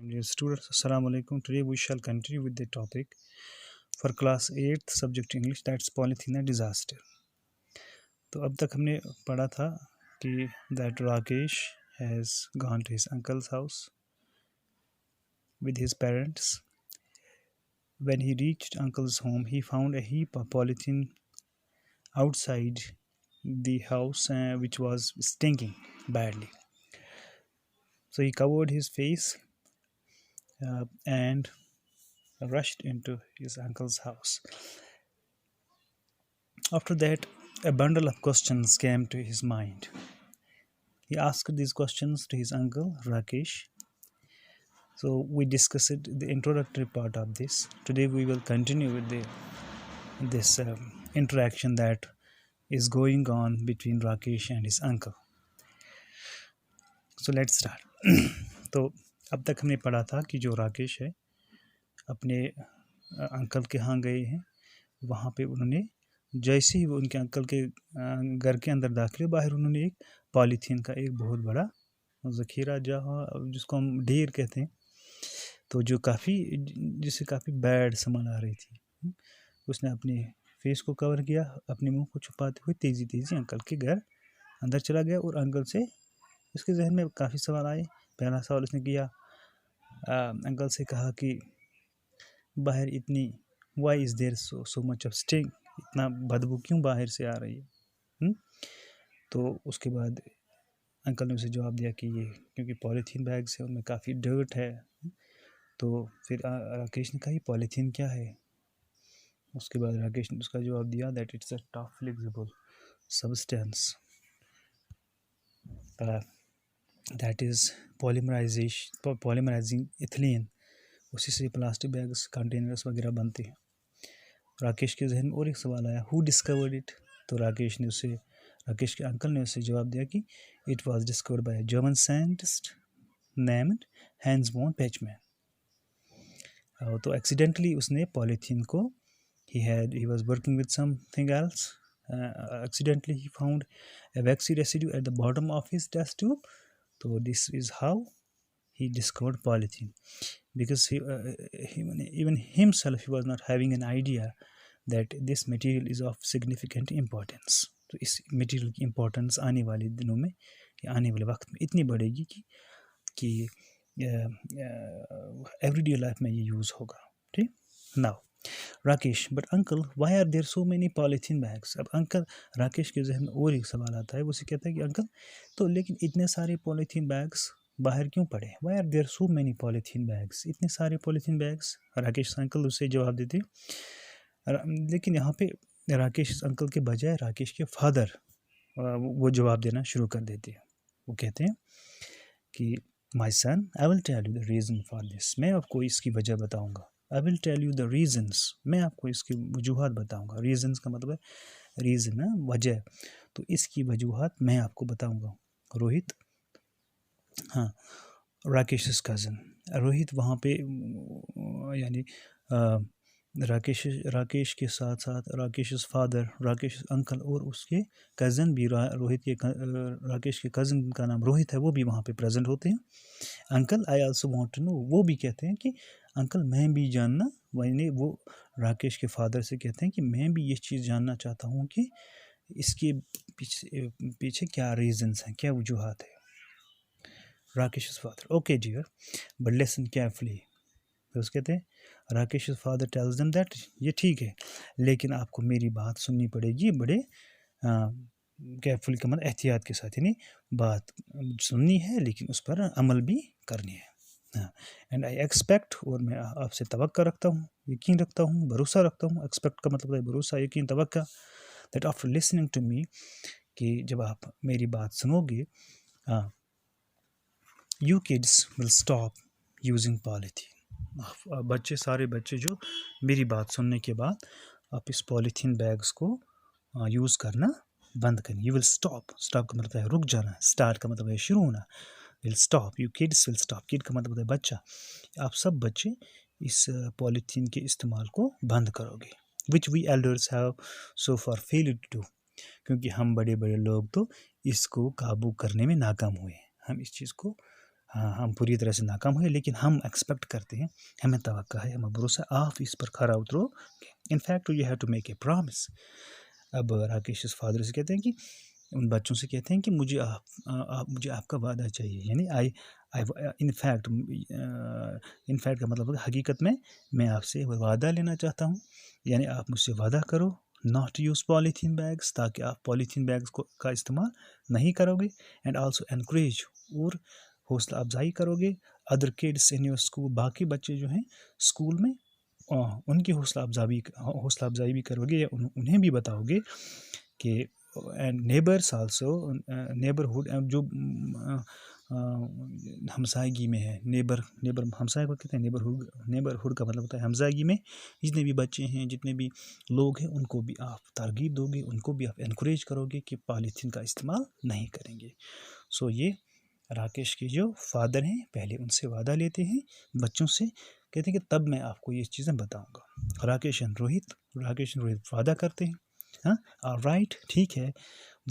Dear students, Assalamu alaikum. Today we shall continue with the topic for class 8th subject English, that's polythene and disaster. तो अब तक हमने पढ़ा था कि that Rakesh has gone to his uncle's house with his parents. When he reached uncle's home, he found a heap of polythene outside the house which was stinking badly. So he covered his face and rushed into his uncle's house. After that, a bundle of questions came to his mind. He asked these questions to his uncle Rakesh. So we discussed the introductory part of this. Today we will continue with this interaction that is going on between Rakesh and his uncle. So let's start. तो अब तक हमने पढ़ा था कि जो राकेश है अपने अंकल के यहाँ गए हैं. वहाँ पे उन्होंने जैसे ही वो उनके अंकल के घर के अंदर दाखिल, बाहर उन्होंने एक पॉलीथीन का एक बहुत बड़ा ज़ख़ीरा, जहाँ जिसको हम ढेर कहते हैं, तो जो जिससे काफ़ी बैड स्मेल आ रही थी, उसने अपने फेस को कवर किया, अपने मुंह को छुपाते हुए तेज़ी अंकल के घर अंदर चला गया. और अंकल से उसके जहन में काफ़ी सवाल आए. पहला सवाल उसने किया, अंकल से कहा कि बाहर इतनी why is there so much of stink, इतना बदबू क्यों बाहर से आ रही है. तो उसके बाद अंकल ने उसे जवाब दिया कि ये क्योंकि पॉलीथीन बैग्स है, उनमें काफ़ी डर्ट है. तो फिर राकेश ने कहा ये पॉलीथीन क्या है. उसके बाद राकेश ने उसका जवाब दिया that it's a tough flexible substance that is polymerising ethylene. उसी से प्लास्टिक बैग्स, कंटेनर्स वगैरह बनते हैं. राकेश के जहन में और एक सवाल आया, हु डिस्कवर्ड इट. तो राकेश के अंकल ने उसे जवाब दिया कि it was discovered by a German scientist named Hans von Pechmann. तो एक्सीडेंटली उसने पॉलीथीन को he was working with something else. Accidentally he found a waxy residue at the bottom of his test tube. So this is how he discovered polythene, because even himself he was not having an idea that this material is of significant importance. तो इस material की importance आने वाले दिनों में या आने वाले वक्त में इतनी बढ़ेगी कि एवरीडे लाइफ में ये यूज़ होगा. ठीक. Now Rakesh, but uncle why are there so many polythene bags. अब अंकल राकेश के जहन में और एक सवाल आता है. वो उसे कहता है कि अंकल, तो लेकिन इतने सारे पॉलीथीन बैग्स बाहर क्यों पड़े. Why are there so many polythene bags, इतने सारे पॉलीथीन बैग्स. राकेश अंकल उसे जवाब देते. लेकिन यहाँ पे राकेश अंकल के बजाय राकेश के फादर वो जवाब देना शुरू कर देते हैं. वो कहते हैं कि my son, I will tell you the reason for this. मैं आपको इसकी वजह बताऊँगा. I will tell you the reasons, मैं आपको इसकी वजूहात बताऊंगा. रीजन्स का मतलब है रीज़न है वजह, तो इसकी वजूहात मैं आपको बताऊंगा. रोहित, हाँ, राकेश कज़न. रोहित वहाँ पे यानी राकेश के साथ साथ राकेश फादर, राकेश अंकल और उसके कज़न भी राकेश के कज़न का नाम रोहित है, वो भी वहाँ पे प्रेजेंट होते हैं. Uncle, I also want to know, वो भी कहते हैं कि अंकल मैं भी जानना. वो राकेश के फादर से कहते हैं कि मैं भी ये चीज़ जानना चाहता हूँ कि इसके पीछे क्या रीजंस हैं, क्या वजूहात है. Rakesh father, okay dear, but listen carefully. तो उसके कहते हैं Rakesh father tells them that, ये ठीक है लेकिन आपको मेरी बात सुननी पड़ेगी बड़े केयरफुली का मतलब एहतियात के साथ. यानी बात सुननी है लेकिन उस पर अमल भी करनी है. एंड आई एक्सपेक्ट, और मैं आपसे तवक्का रखता हूँ, यकीन रखता हूँ, भरोसा रखता हूँ. एक्सपेक्ट का मतलब है भरोसा, यकीन, तवक्का. That after listening to me, कि जब आप मेरी बात सुनोगे, you kids will stop using polythene. सारे बच्चे जो मेरी बात सुनने के बाद आप इस पॉलीथीन बैग्स को यूज़ करना बंद करें. यू विल स्टॉप का मतलब है रुक जाना. स्टार्ट का मतलब है शुरू होना. Will stop, you kids will stop. Kid का मतलब है बच्चा. आप सब बच्चे इस पॉलीथीन के इस्तेमाल को बंद करोगे. Which we elders have so far failed to do, क्योंकि हम बड़े लोग तो इसको काबू करने में नाकाम हुए. हम इस चीज़ को हाँ, हम पूरी तरह से नाकाम हुए, लेकिन हम एक्सपेक्ट करते हैं, हमें तवक्का है, हमें भरोसा आप इस पर खरा उतरोगे। In fact you have to make a promise. अब राकेश इस फादर से कहते हैं कि उन बच्चों से कहते हैं कि मुझे आपका वादा चाहिए, यानी आई आई इनफैक्ट इनफैक्ट का मतलब हकीकत में मैं आपसे वादा लेना चाहता हूँ, यानी आप मुझसे वादा करो नॉट यूज़ पॉलीथीन बैग्स, ताकि आप पॉलीथीन बैग्स का इस्तेमाल नहीं करोगे, एंड आल्सो एनकरेज, और हौसला अफजाई करोगे other kids in your school, बाकी बच्चे जो हैं स्कूल में उनकी हौसला अफजाई भी करोगे, या उन्हें भी बताओगे कि एंड नेबर्स आल्सो, नेबरहुड जो हमसायगी में है, नेबर हमसाय को कहते हैं नेबरहुड का मतलब होता है हमसायगी में जितने भी बच्चे हैं, जितने भी लोग हैं, उनको भी आप तरगीब दोगे, उनको भी आप इनकरेज करोगे कि पॉलीथीन का इस्तेमाल नहीं करेंगे। सो ये राकेश के जो फादर हैं पहले उनसे वादा लेते हैं बच्चों से, कहते हैं कि तब मैं आपको ये चीज़ें बताऊंगा। राकेश एंड रोहित वादा करते हैं, हाँ राइट, ठीक है,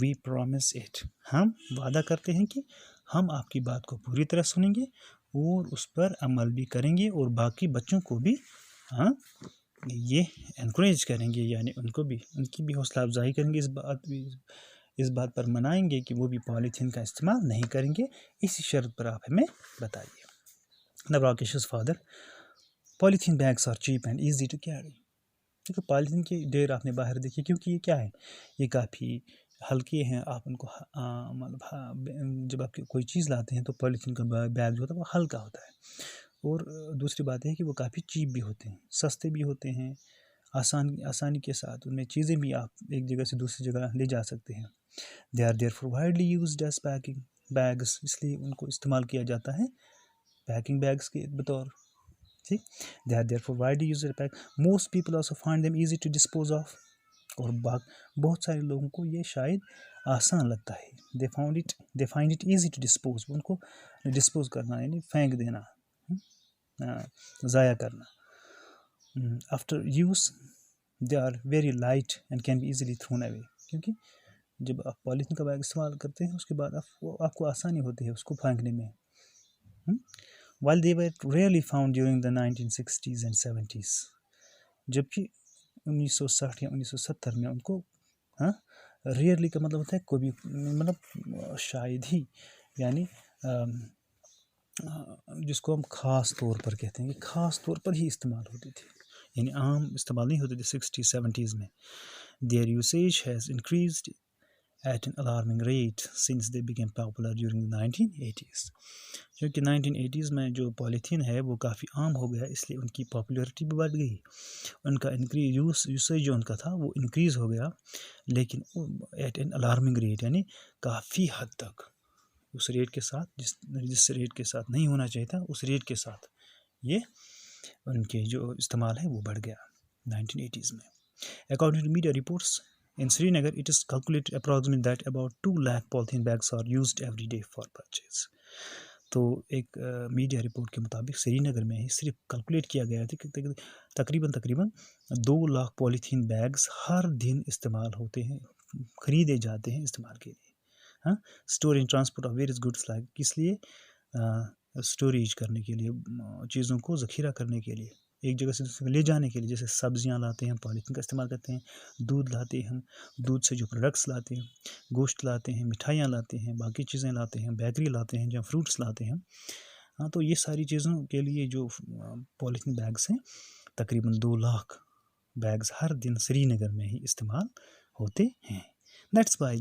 वी प्रॉमिस इट, हम वादा करते हैं कि हम आपकी बात को पूरी तरह सुनेंगे और उस पर अमल भी करेंगे, और बाकी बच्चों को भी हाँ ये एनकरेज करेंगे, यानी उनकी भी हौसला अफजाई करेंगे, इस बात पर मनाएंगे कि वो भी पॉलीथीन का इस्तेमाल नहीं करेंगे, इसी शर्त पर आप हमें बताइए। Now Rakesh's father, polythene bags are cheap and easy to carry. देखो पॉलीथीन की ढेर आपने बाहर देखी, क्योंकि ये क्या है, ये काफ़ी हल्के हैं, आप उनको मतलब जब आप कोई चीज़ लाते हैं तो पॉलीथीन का बैग जो होता है वो हल्का होता है, और दूसरी बात है कि वो काफ़ी चीप भी होते हैं, सस्ते भी होते हैं, आसानी के साथ उनमें चीज़ें भी आप एक जगह से दूसरी जगह ले जा सकते हैं। They are therefore widely used as packing bags, इसलिए उनको इस्तेमाल किया जाता है पैकिंग बैग्स के बतौर। ठीक, they are therefore widely used pack, most people also find them easy to dispose of, और बहुत सारे लोगों को ये शायद आसान लगता है, they find it easy to dispose, उनको डिस्पोज करना यानी फेंक देना, ज़ाया करना। After use they are very light and can be easily thrown away, क्योंकि जब आप पॉलीथीन का बैग इस्तेमाल करते हैं उसके बाद आपको आसानी होती है उसको फेंकने में। While they were rarely found during the 1960s and 70s, जबकि 1960 या 1970 में उनको रेयरली का मतलब होता है कोई भी, मतलब शायद ही, यानी जिसको हम ख़ास तौर पर कहते हैं कि ख़ास तौर पर ही इस्तेमाल होती थी, यानी आम इस्तेमाल नहीं होते थे 60-70s में। Their usage has increased at an alarming rate since they became popular during the 1980s, क्योंकि 1980s में जो पॉलीथीन है वो काफ़ी आम हो गया, इसलिए उनकी पॉपुलैरिटी भी बढ़ गई, उनका यूसेज जो उनका था वो इंक्रीज़ हो गया, लेकिन एट एन अलार्मिंग रेट, यानी काफ़ी हद तक उस रेट के साथ जिस रेट के साथ नहीं होना चाहिए था, उस रेट के साथ ये उनके जो इस्तेमाल है वो बढ़ गया 1980s में। According to media reports in Srinagar, it is calculated approximately that about 2 lakh polythene bags are used every day for purchase. तो एक मीडिया रिपोर्ट के मुताबिक श्रीनगर में ही सिर्फ कैलकुलेट किया गया था कि तकरीबन 2 लाख पॉलीथीन बैग्स हर दिन इस्तेमाल होते हैं, खरीदे जाते हैं इस्तेमाल के लिए। हाँ, store and transport of various goods like, इसलिए स्टोरेज करने के लिए, चीज़ों को ज़ख़ीरा करने के लिए, एक जगह से दूसरी ले जाने के लिए, जैसे सब्जियां लाते हैं पॉलीथीन का इस्तेमाल करते हैं, दूध लाते हैं हम, दूध से जो प्रोडक्ट्स लाते हैं, गोश्त लाते हैं, मिठाइयाँ लाते हैं, बाकी चीज़ें लाते हैं, बेकरी लाते हैं, जहाँ फ्रूट्स लाते हैं। हाँ, तो ये सारी चीज़ों के लिए जो पॉलीथीन बैग्स हैं, तकरीबन 2 लाख बैग्स हर दिन श्रीनगर में ही इस्तेमाल होते हैं। That's why